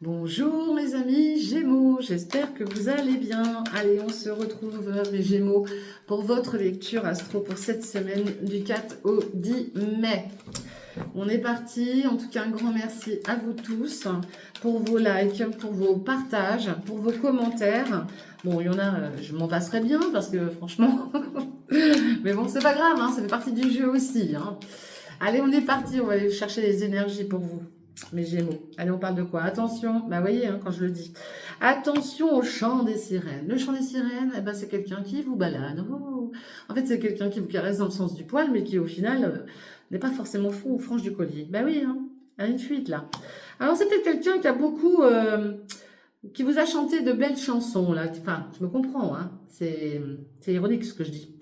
Bonjour mes amis Gémeaux, j'espère que vous allez bien. Allez, on se retrouve mes Gémeaux pour votre lecture astro pour cette semaine du 4 au 10 mai. On est parti, en tout cas un grand merci à vous tous pour vos likes, pour vos partages, pour vos commentaires. Bon, il y en a, je m'en passerai bien parce que franchement, mais bon, c'est pas grave, hein, ça fait partie du jeu aussi. Hein. Allez, on est parti, on va aller chercher les énergies pour vous. Mes Gémeaux. Allez, on parle de quoi? Attention, bah voyez, hein, quand je le dis. Attention au chant des sirènes. Le chant des sirènes, eh ben, c'est quelqu'un qui vous balade. Oh. En fait, c'est quelqu'un qui vous caresse dans le sens du poil, mais qui au final n'est pas forcément fou ou franche du collier. Bah oui, hein, il y a une fuite là. Alors c'est peut-être quelqu'un qui a beaucoup, qui vous a chanté de belles chansons là. Enfin, je me comprends, hein. C'est ironique ce que je dis.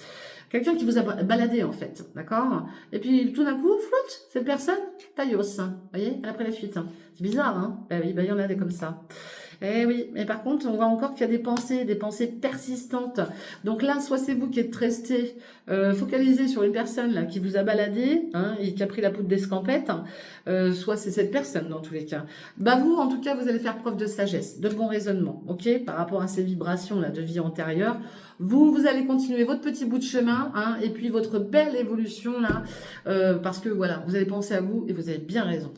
Quelqu'un qui vous a baladé en fait, d'accord? Et puis tout d'un coup, floute, cette personne, taillos, hein, vous voyez, elle a pris la fuite. Hein. C'est bizarre, hein? Ben oui, ben il y en a des comme ça. Eh oui, mais par contre, on voit encore qu'il y a des pensées persistantes. Donc là, soit c'est vous qui êtes resté focalisé sur une personne là qui vous a baladé hein, et qui a pris la poudre d'escampette, soit c'est cette personne dans tous les cas. Bah vous, en tout cas, vous allez faire preuve de sagesse, de bon raisonnement, ok, par rapport à ces vibrations là de vie antérieure. Vous allez continuer votre petit bout de chemin hein, et puis votre belle évolution là, parce que voilà, vous allez penser à vous et vous avez bien raison.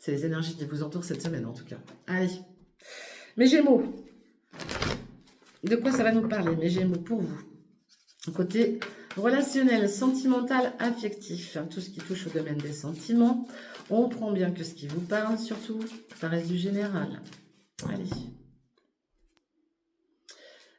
C'est les énergies qui vous entourent cette semaine en tout cas. Allez, mes Gémeaux, de quoi ça va nous parler, mes Gémeaux, pour vous? Côté relationnel, sentimental, affectif, hein, tout ce qui touche au domaine des sentiments. On prend bien que ce qui vous parle surtout, ça reste du général. Allez.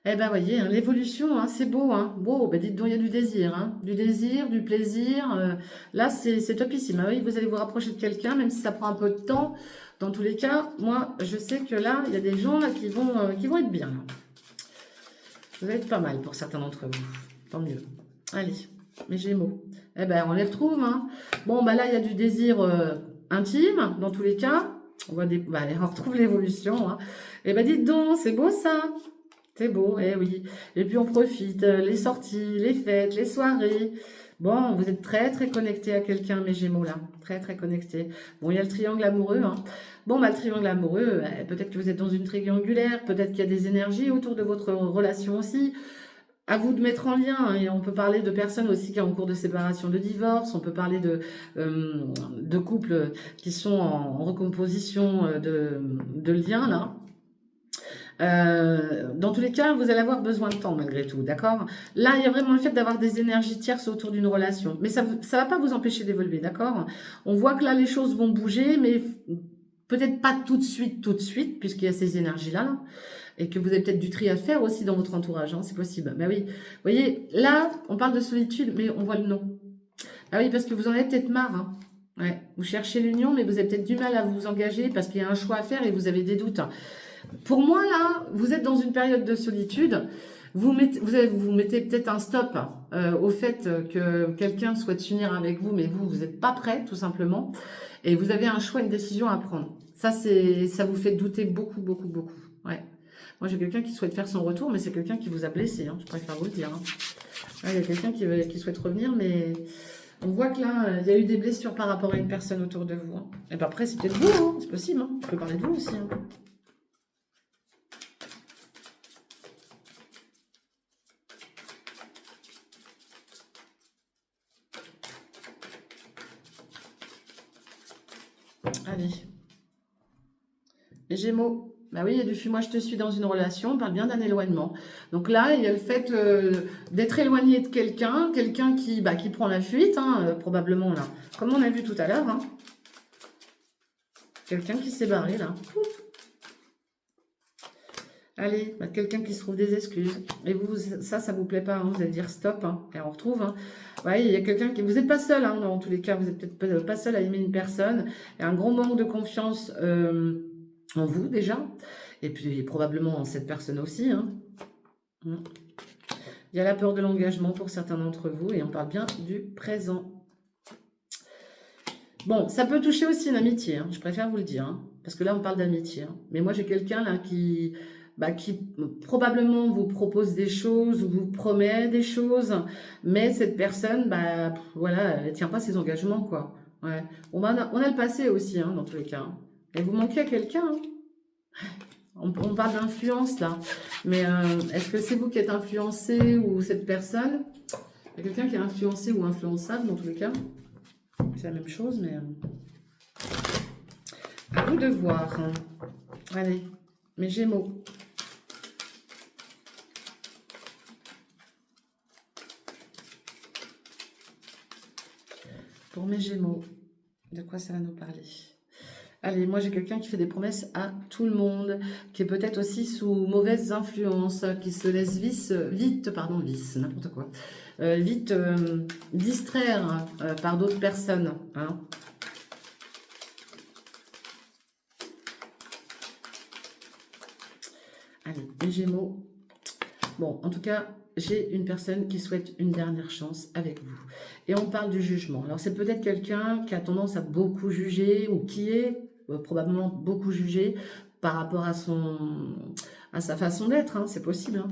Eh ben, voyez, hein, l'évolution, hein, c'est beau, hein. Beau, ben dites donc, il y a du désir, hein. Du désir, du plaisir. Là, c'est topissime. Ah oui, vous allez vous rapprocher de quelqu'un, même si ça prend un peu de temps. Dans tous les cas, moi, je sais que là, il y a des gens là qui vont être bien. Là. Vous allez être pas mal pour certains d'entre vous. Tant mieux. Allez, mes Gémeaux. Eh ben, on les retrouve, hein. Bon, ben là, il y a du désir intime, dans tous les cas. On voit on retrouve l'évolution, hein. Eh ben, dites donc, c'est beau ça. C'est beau, eh oui. Et puis on profite, les sorties, les fêtes, les soirées. Bon, vous êtes très très connectés à quelqu'un, mes Gémeaux là. Très très connectés. Bon, il y a le triangle amoureux. Hein. Bon, bah, le triangle amoureux, peut-être que vous êtes dans une triangulaire, peut-être qu'il y a des énergies autour de votre relation aussi. À vous de mettre en lien. Hein. Et on peut parler de personnes aussi qui sont en cours de séparation, de divorce. On peut parler de couples qui sont en recomposition de liens là. Dans tous les cas, vous allez avoir besoin de temps malgré tout, d'accord? Là, il y a vraiment le fait d'avoir des énergies tierces autour d'une relation. Mais ça ne va pas vous empêcher d'évoluer, d'accord? On voit que là, les choses vont bouger, mais peut-être pas tout de suite, puisqu'il y a ces énergies-là. Là, et que vous avez peut-être du tri à faire aussi dans votre entourage, hein, c'est possible. Ben oui, vous voyez, là, on parle de solitude, mais on voit le non. Ah oui, parce que vous en avez peut-être marre, hein. Ouais. Vous cherchez l'union, mais vous avez peut-être du mal à vous engager parce qu'il y a un choix à faire et vous avez des doutes. Pour moi, là, vous êtes dans une période de solitude. Vous mettez peut-être un stop au fait que quelqu'un souhaite s'unir avec vous, mais vous n'êtes pas prêt, tout simplement. Et vous avez un choix, une décision à prendre. Ça vous fait douter beaucoup, beaucoup, beaucoup. Ouais. Moi, j'ai quelqu'un qui souhaite faire son retour, mais c'est quelqu'un qui vous a blessé. Hein, je préfère vous le dire. Hein. Ouais, il y a quelqu'un qui souhaite revenir, mais on voit que là, il y a eu des blessures par rapport à une personne autour de vous. Hein. Et puis après, c'est peut-être vous, hein, c'est possible. Hein. Je peux parler de vous aussi. Hein. Allez. Les Gémeaux. Bah oui, il y a du moi je te suis dans une relation, on parle bien d'un éloignement. Donc là, il y a le fait d'être éloigné de quelqu'un qui prend la fuite, hein, probablement là. Comme on a vu tout à l'heure. Hein. Quelqu'un qui s'est barré là. Ouf. Allez, bah, quelqu'un qui se trouve des excuses. Et vous, ça vous plaît pas, hein, vous allez dire stop. Hein, et on retrouve. Hein. Ouais, il y a quelqu'un qui... Vous n'êtes pas seul, hein, dans tous les cas, vous n'êtes peut-être pas seul à aimer une personne. Il y a un gros manque de confiance en vous déjà. Et puis probablement en cette personne aussi. Hein. Il y a la peur de l'engagement pour certains d'entre vous. Et on parle bien du présent. Bon, ça peut toucher aussi une amitié. Hein, je préfère vous le dire. Hein, parce que là, on parle d'amitié. Hein. Mais moi, j'ai quelqu'un là qui probablement vous propose des choses, vous promet des choses, mais cette personne, voilà, elle tient pas ses engagements, quoi. Ouais. On a le passé aussi, hein, dans tous les cas. Hein. Et vous manquez à quelqu'un, hein. On parle d'influence là, mais est-ce que c'est vous qui êtes influencé ou cette personne? Il y a quelqu'un qui est influencé ou influençable dans tous les cas. C'est la même chose, mais à vous de voir, hein. Allez, mes Gémeaux. Pour mes Gémeaux, de quoi ça va nous parler? Allez, moi j'ai quelqu'un qui fait des promesses à tout le monde, qui est peut-être aussi sous mauvaise influence, qui se laisse vite, n'importe quoi, vite distraire par d'autres personnes, hein. Allez, les Gémeaux. Bon, en tout cas, j'ai une personne qui souhaite une dernière chance avec vous. Et on parle du jugement. Alors, c'est peut-être quelqu'un qui a tendance à beaucoup juger ou qui est probablement beaucoup jugé par rapport à sa façon d'être, hein, c'est possible, hein.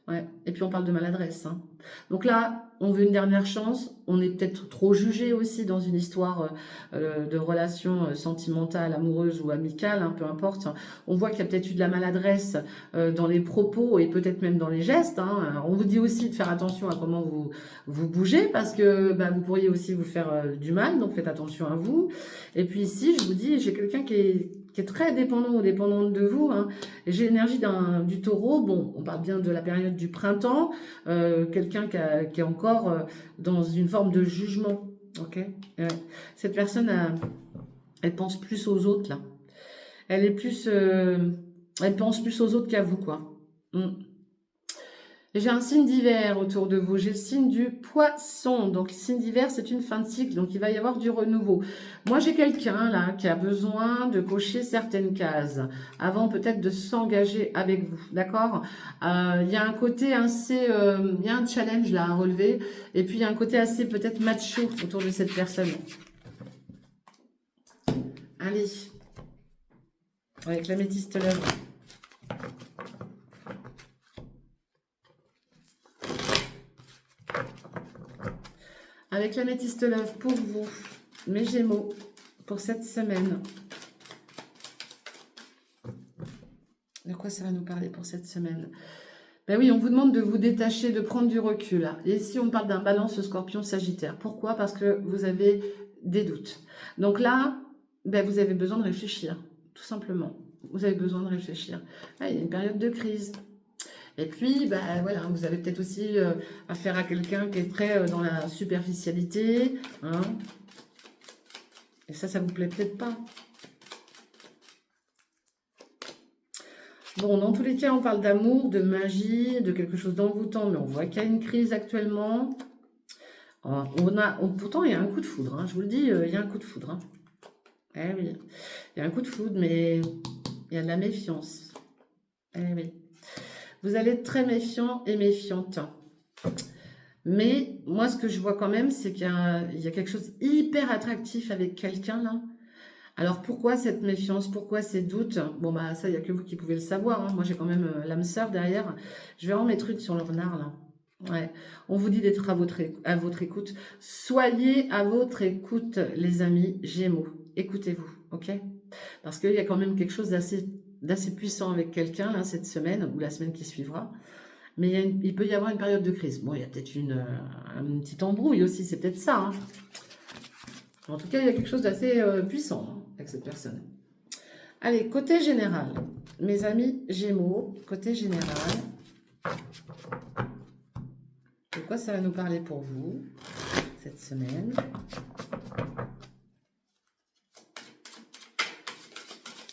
Ouais. Et puis on parle de maladresse, hein. Donc là, on veut une dernière chance. On est peut-être trop jugé aussi dans une histoire de relation sentimentale, amoureuse ou amicale, hein, peu importe. On voit qu'il y a peut-être eu de la maladresse dans les propos et peut-être même dans les gestes, hein. On vous dit aussi de faire attention à comment vous bougez parce que bah, vous pourriez aussi vous faire du mal. Donc faites attention à vous. Et puis ici, je vous dis, j'ai quelqu'un qui est très dépendant ou dépendante de vous, hein. J'ai l'énergie du taureau. Bon, on parle bien de la période du printemps. Quelqu'un qui est encore dans une forme de jugement. Ok. Cette personne, elle pense plus aux autres, là. Elle est plus... elle pense plus aux autres qu'à vous, quoi. J'ai un signe d'hiver autour de vous. J'ai le signe du poisson. Donc, le signe d'hiver, c'est une fin de cycle. Donc, il va y avoir du renouveau. Moi, j'ai quelqu'un là qui a besoin de cocher certaines cases avant peut-être de s'engager avec vous. D'accord? Il y a un côté assez... il y a un challenge là à relever. Et puis, il y a un côté assez peut-être macho autour de cette personne. Allez. Avec l'améthyste lèvre. Avec l'améthyste love pour vous, mes Gémeaux, pour cette semaine. De quoi ça va nous parler pour cette semaine? Ben oui, on vous demande de vous détacher, de prendre du recul. Et ici, on parle d'un balance Scorpion Sagittaire. Pourquoi? Parce que vous avez des doutes. Donc là, ben vous avez besoin de réfléchir, tout simplement. Vous avez besoin de réfléchir. Ah, il y a une période de crise. Et puis, bah, voilà, vous avez peut-être aussi affaire à quelqu'un qui est très dans la superficialité, hein. Et ça vous plaît peut-être pas. Bon, dans tous les cas, on parle d'amour, de magie, de quelque chose d'envoûtant, mais on voit qu'il y a une crise actuellement. Pourtant, il y a un coup de foudre, hein, je vous le dis, il y a un coup de foudre, hein. Eh oui, il y a un coup de foudre, mais il y a de la méfiance. Eh oui. Vous allez être très méfiant et méfiante. Mais moi, ce que je vois quand même, c'est qu'il y a quelque chose hyper attractif avec quelqu'un là. Alors, pourquoi cette méfiance? Pourquoi ces doutes? Bon, bah ça, il n'y a que vous qui pouvez le savoir, hein. Moi, j'ai quand même l'âme sœur derrière. Je vais rendre mes trucs sur le renard là. Ouais. On vous dit d'être à votre écoute. Soyez à votre écoute, les amis Gémeaux. Écoutez-vous, ok? Parce qu'il y a quand même quelque chose d'assez puissant avec quelqu'un là cette semaine ou la semaine qui suivra. Mais il peut y avoir une période de crise. Bon, il y a peut-être une petite embrouille aussi, c'est peut-être ça, hein. En tout cas, il y a quelque chose d'assez puissant, hein, avec cette personne. Allez, côté général, mes amis Gémeaux, côté général, de quoi ça va nous parler pour vous cette semaine?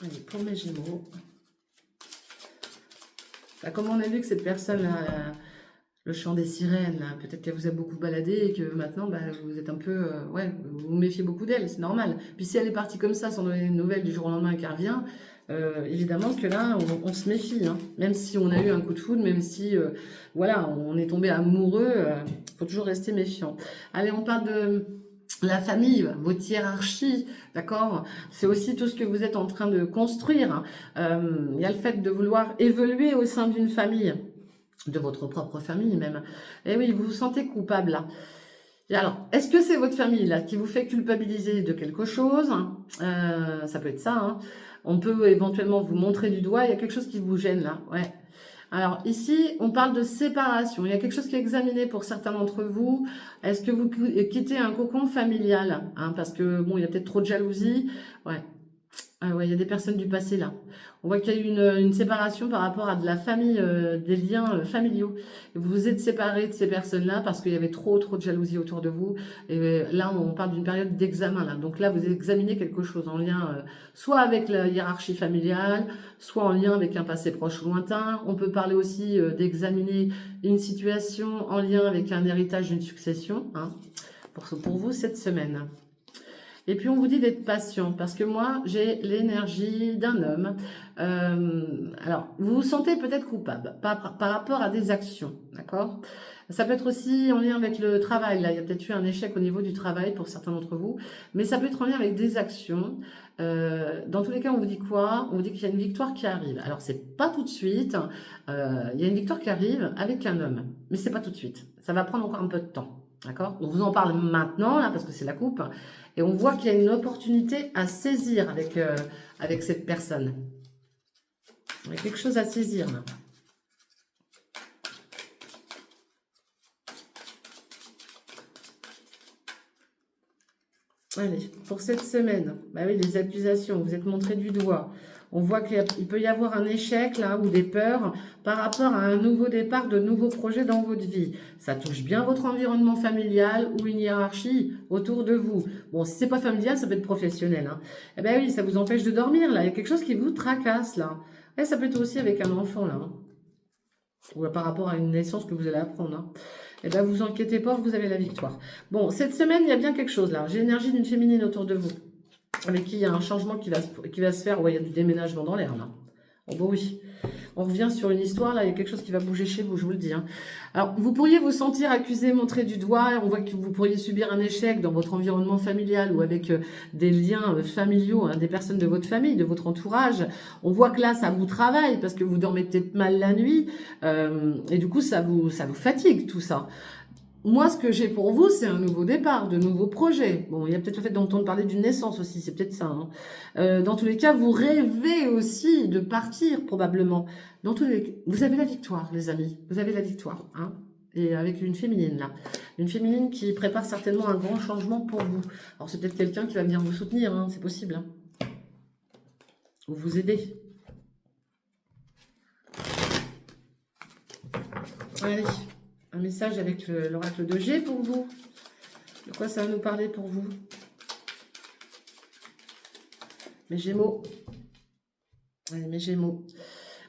Allez, pour mes Gémeaux. Bah, comme on a vu que cette personne a le chant des sirènes, peut-être qu'elle vous a beaucoup baladé et que maintenant, bah, vous êtes un peu... ouais, vous vous méfiez beaucoup d'elle, c'est normal. Puis si elle est partie comme ça, sans donner de nouvelles du jour au lendemain et qu'elle revient, évidemment que là, on se méfie, hein. Même si on a eu un coup de foudre, même si, voilà, on est tombé amoureux, il faut toujours rester méfiant. Allez, on parle de... la famille, votre hiérarchie, d'accord? C'est aussi tout ce que vous êtes en train de construire. Il y a le fait de vouloir évoluer au sein d'une famille, de votre propre famille même. Et oui, vous vous sentez coupable là. Et alors, est-ce que c'est votre famille là qui vous fait culpabiliser de quelque chose? Ça peut être ça, hein. On peut éventuellement vous montrer du doigt, il y a quelque chose qui vous gêne là, ouais. Alors ici, on parle de séparation. Il y a quelque chose qui est examiné pour certains d'entre vous. Est-ce que vous quittez un cocon familial, hein, parce que bon, il y a peut-être trop de jalousie. Ouais. Ah ouais, il y a des personnes du passé là. On voit qu'il y a eu une séparation par rapport à de la famille, des liens familiaux. Et vous vous êtes séparés de ces personnes-là parce qu'il y avait trop de jalousie autour de vous. Et là, on parle d'une période d'examen là. Donc là, vous examinez quelque chose en lien soit avec la hiérarchie familiale, soit en lien avec un passé proche ou lointain. On peut parler aussi d'examiner une situation en lien avec un héritage, une succession, hein, pour vous cette semaine. Et puis on vous dit d'être patient parce que moi j'ai l'énergie d'un homme. Alors vous vous sentez peut-être coupable par rapport à des actions, d'accord? Ça peut être aussi en lien avec le travail. Là, il y a peut-être eu un échec au niveau du travail pour certains d'entre vous, mais ça peut être en lien avec des actions. Dans tous les cas, on vous dit quoi? On vous dit qu'il y a une victoire qui arrive. Alors c'est pas tout de suite. Il y a une victoire qui arrive avec un homme, mais c'est pas tout de suite. Ça va prendre encore un peu de temps. D'accord? On vous en parle maintenant, là, parce que c'est la coupe. Et on voit qu'il y a une opportunité à saisir avec cette personne. Il y a quelque chose à saisir, là. Allez, pour cette semaine, bah oui, les accusations, vous êtes montré du doigt. On voit qu'il peut y avoir un échec là ou des peurs par rapport à un nouveau départ, de nouveaux projets dans votre vie. Ça touche bien votre environnement familial ou une hiérarchie autour de vous. Bon, si c'est pas familial, ça peut être professionnel, hein. Eh bien oui, ça vous empêche de dormir là. Il y a quelque chose qui vous tracasse là. Et ça peut être aussi avec un enfant là, hein. Ou par rapport à une naissance que vous allez apprendre, hein. Eh bien, vous inquiétez pas, vous avez la victoire. Bon, cette semaine, il y a bien quelque chose là. J'ai l'énergie d'une féminine autour de vous, avec qui il y a un changement qui va se faire. Ouais, il y a du déménagement dans l'air là. Oh bah oui. On revient sur une histoire, là, il y a quelque chose qui va bouger chez vous, je vous le dis, hein. Alors, vous pourriez vous sentir accusé, montré du doigt, on voit que vous pourriez subir un échec dans votre environnement familial ou avec des liens familiaux, hein, des personnes de votre famille, de votre entourage. On voit que là, ça vous travaille parce que vous dormez peut-être mal la nuit et du coup, ça vous fatigue tout ça. Moi, ce que j'ai pour vous, c'est un nouveau départ, de nouveaux projets. Bon, il y a peut-être le fait d'entendre parler d'une naissance aussi, c'est peut-être ça, hein. Dans tous les cas, vous rêvez aussi de partir, probablement. Dans tous les cas, vous avez la victoire, les amis. Vous avez la victoire, hein. Et avec une féminine, là. Une féminine qui prépare certainement un grand changement pour vous. Alors, c'est peut-être quelqu'un qui va venir vous soutenir, hein, c'est possible, hein. Ou vous aider. Allez. Un message avec l'oracle de G pour vous. De quoi ça va nous parler pour vous? Mes Gémeaux. Allez, mes Gémeaux.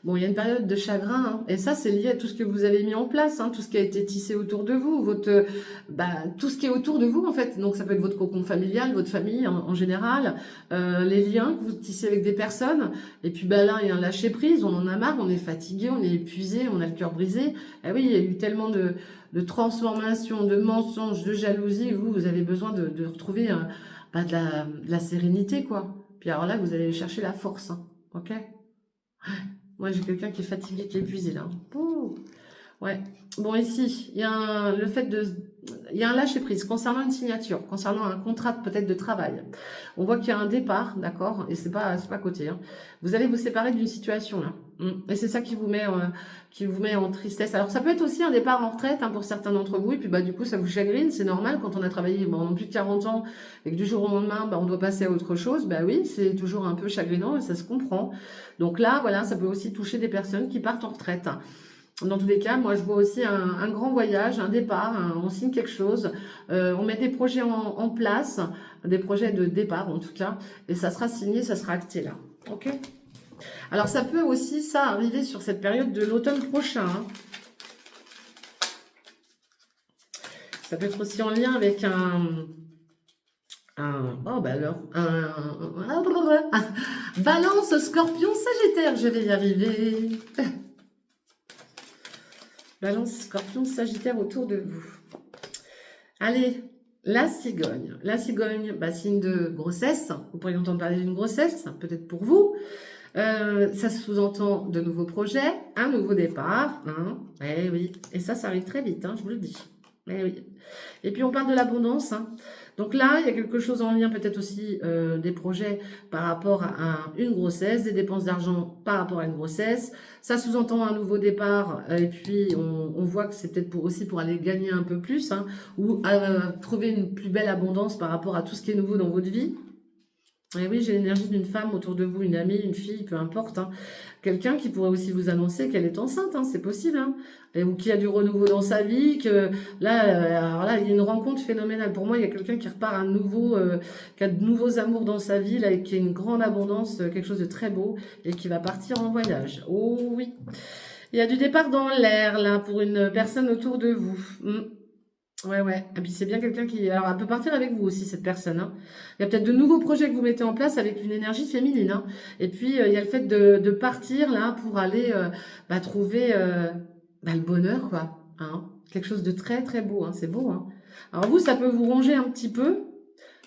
Bon, il y a une période de chagrin, hein, et ça, c'est lié à tout ce que vous avez mis en place, hein, tout ce qui a été tissé autour de vous, tout ce qui est autour de vous, en fait. Donc, ça peut être votre cocon familial, votre famille en général, les liens que vous tissez avec des personnes. Et puis, là, il y a un lâcher-prise, on en a marre, on est fatigué, on est épuisé, on a le cœur brisé. Eh oui, il y a eu tellement de transformations, de mensonges, de jalousie. Vous avez besoin de retrouver de la sérénité, quoi. Puis alors là, vous allez chercher la force, hein, ok? Moi, j'ai quelqu'un qui est fatigué, qui est épuisé, là. Ouh. Ouais. Bon, ici, il y a il y a un lâcher-prise concernant une signature, concernant un contrat peut-être de travail. On voit qu'il y a un départ, d'accord? Et c'est pas à côté, hein. Vous allez vous séparer d'une situation, là. Et c'est ça qui vous met en tristesse. Alors, ça peut être aussi un départ en retraite, hein, pour certains d'entre vous. Et puis, du coup, ça vous chagrine. C'est normal quand on a travaillé pendant plus de 40 ans et que du jour au lendemain, on doit passer à autre chose. Oui, c'est toujours un peu chagrinant et ça se comprend. Donc là, voilà, ça peut aussi toucher des personnes qui partent en retraite. Dans tous les cas, moi, je vois aussi un grand voyage, un départ, on signe quelque chose, on met des projets en place, des projets de départ en tout cas, et ça sera signé, ça sera acté là. Ok? Alors, ça peut aussi, ça, arriver sur cette période de l'automne prochain, hein. Ça peut être aussi en lien avec Balance, Scorpion, Sagittaire, je vais y arriver. Balance, Scorpion, Sagittaire autour de vous. Allez, la cigogne. La cigogne, signe de grossesse. Vous pourriez entendre parler d'une grossesse, peut-être pour vous. Ça sous-entend de nouveaux projets, un nouveau départ, hein. Eh oui, et ça arrive très vite, hein, je vous le dis. Eh oui. Et puis on parle de l'abondance, hein. Donc là, il y a quelque chose en lien peut-être aussi des projets par rapport à une grossesse, des dépenses d'argent par rapport à une grossesse. Ça sous-entend un nouveau départ et puis on voit que c'est peut-être aussi pour aller gagner un peu plus, hein, ou trouver une plus belle abondance par rapport à tout ce qui est nouveau dans votre vie. Et oui, j'ai l'énergie d'une femme autour de vous, une amie, une fille, peu importe, hein. Quelqu'un qui pourrait aussi vous annoncer qu'elle est enceinte, hein, c'est possible, hein. Ou qui a du renouveau dans sa vie, que là, alors là, il y a une rencontre phénoménale. Pour moi, il y a quelqu'un qui repart à nouveau, qui a de nouveaux amours dans sa vie, là, et qui a une grande abondance, quelque chose de très beau, et qui va partir en voyage. Oh oui. Il y a du départ dans l'air, là, pour une personne autour de vous. Ouais, ouais. Et puis c'est bien quelqu'un qui... Alors, elle peut partir avec vous aussi, cette personne, hein. Il y a peut-être de nouveaux projets que vous mettez en place avec une énergie féminine, hein. Et puis, il y a le fait de partir, là, pour aller trouver le bonheur, quoi, hein. Quelque chose de très, très beau, hein. C'est beau, hein. Alors, vous, ça peut vous ronger un petit peu,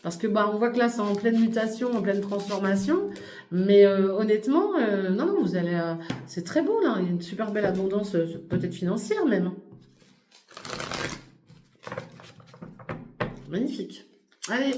parce que on voit que là, c'est en pleine mutation, en pleine transformation. Mais honnêtement, non, non, vous allez... c'est très beau, là. Il y a une super belle abondance, peut-être financière, même, hein. Magnifique. Allez,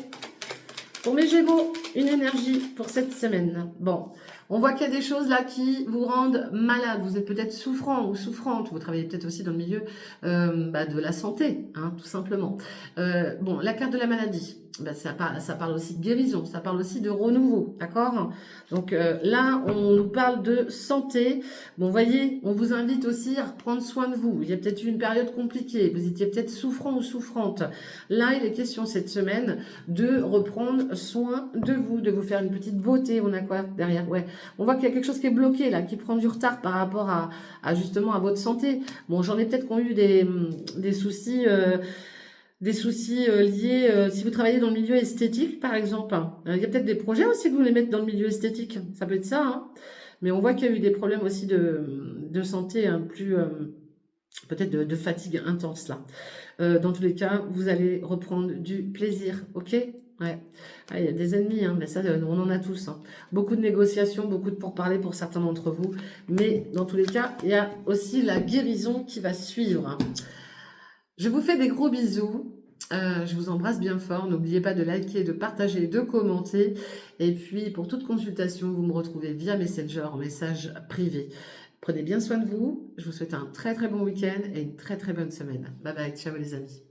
pour mes Gémeaux, une énergie pour cette semaine. Bon, on voit qu'il y a des choses là qui vous rendent malade. Vous êtes peut-être souffrant ou souffrante. Vous travaillez peut-être aussi dans le milieu de la santé, hein, tout simplement. Bon, la carte de la maladie, ça parle aussi de guérison, ça parle aussi de renouveau, d'accord? Donc là, on nous parle de santé. Bon, voyez, on vous invite aussi à reprendre soin de vous. Il y a peut-être eu une période compliquée. Vous étiez peut-être souffrant ou souffrante. Là, il est question cette semaine de reprendre soin de vous faire une petite beauté. On a quoi derrière? Ouais, on voit qu'il y a quelque chose qui est bloqué là, qui prend du retard par rapport à justement à votre santé. Bon, j'en ai peut-être qui ont eu des soucis. Des soucis liés, si vous travaillez dans le milieu esthétique, par exemple. Il y a peut-être des projets aussi que vous voulez mettre dans le milieu esthétique. Ça peut être ça, hein. Mais on voit qu'il y a eu des problèmes aussi de santé, hein, plus peut-être de fatigue intense là. Dans tous les cas, vous allez reprendre du plaisir, ok? Ouais. Ah, il y a des ennemis, hein, mais ça, on en a tous, hein. Beaucoup de négociations, beaucoup de pourparlers pour certains d'entre vous. Mais dans tous les cas, il y a aussi la guérison qui va suivre, hein. Je vous fais des gros bisous. Je vous embrasse bien fort. N'oubliez pas de liker, de partager, de commenter. Et puis, pour toute consultation, vous me retrouvez via Messenger en message privé. Prenez bien soin de vous. Je vous souhaite un très très bon week-end et une très très bonne semaine. Bye bye. Ciao les amis.